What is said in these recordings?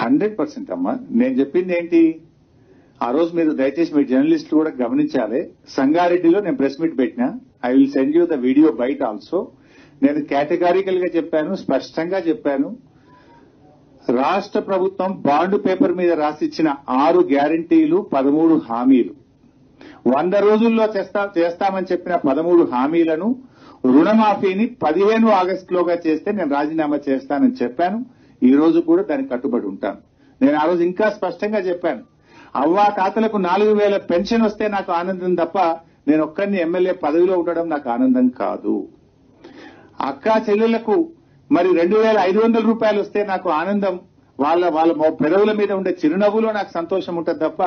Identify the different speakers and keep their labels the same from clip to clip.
Speaker 1: 100% అమ్మా. నేను చెప్పింది ఏంటి, ఆ రోజు మీరు దయచేసి మీ జర్నలిస్టులు కూడా గమనించాలి. సంగారెడ్డిలో నేను ప్రెస్ మీట్ పెట్టినా. I will send you the video byte also. నేను కేటగారికల్ గా చెప్పాను, స్పష్టంగా చెప్పాను. రాష్ట్ర ప్రభుత్వం బాండ్ పేపర్ మీద రాసిచ్చిన 6 గ్యారంటీలు, 13 హామీలు, 100 రోజుల్లో చేస్తామని చెప్పిన 13 హామీలను, రుణమాఫీని 15 ఆగస్టులోగా చేస్తే నేను రాజీనామా చేస్తానని చెప్పాను. ఈ రోజు కూడా దానికి కట్టుబడి ఉంటాను. నేను ఆ రోజు ఇంకా స్పష్టంగా చెప్పాను, అవ్వా తాతలకు 4,000 పెన్షన్ వస్తే నాకు ఆనందం తప్ప నేను ఒక్కరిని ఎమ్మెల్యే పదవిలో ఉండడం నాకు ఆనందం కాదు. అక్కా చెల్లెళ్లకు మరి 2,500 రూపాయలు వస్తే నాకు ఆనందం, వాళ్ళ పెదవుల మీద ఉండే చిరునవ్వులో నాకు సంతోషం ఉంటుంది తప్ప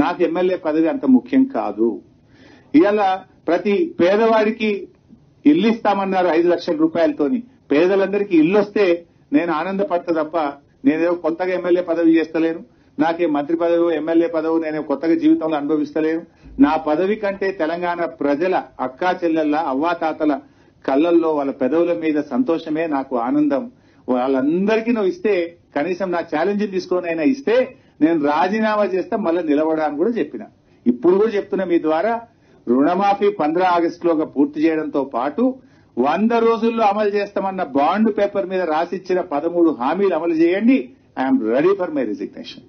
Speaker 1: నాకు ఎమ్మెల్యే పదవి అంత ముఖ్యం కాదు. ఇవాళ ప్రతి పేదవాడికి ఇల్లు ఇస్తామన్నారు 5 లక్షల రూపాయలతోని. పేదలందరికీ ఇల్లు వస్తే నేను ఆనందపడతా తప్ప నేనేదో కొత్తగా ఎమ్మెల్యే పదవి చేస్తలేను. నాకే మంత్రి పదవి, ఎమ్మెల్యే పదవి నేను కొత్తగా జీవితంలో అనుభవిస్తలేను. నా పదవి కంటే తెలంగాణ ప్రజల అక్కా చెల్లెళ్ళ అవ్వాతాతల కళ్లల్లో వాళ్ళ పెదవుల మీద సంతోషమే నాకు ఆనందం. వాళ్ళందరికీ నువ్వు ఇస్తే, కనీసం నా ఛాలెంజ్ తీసుకొని అయినా ఇస్తే నేను రాజీనామా చేస్తే మళ్ళీ నిలబడాలని కూడా చెప్పిన. ఇప్పుడు కూడా చెప్తున్నా మీ ద్వారా, రుణమాఫీ 15 ఆగస్టులోగా పూర్తి చేయడంతో పాటు 100 రోజుల్లో అమలు చేస్తామన్న బాండ్ పేపర్ మీద రాసిచ్చిన 13 హామీలు అమలు చేయండి. I'm ready for my resignation.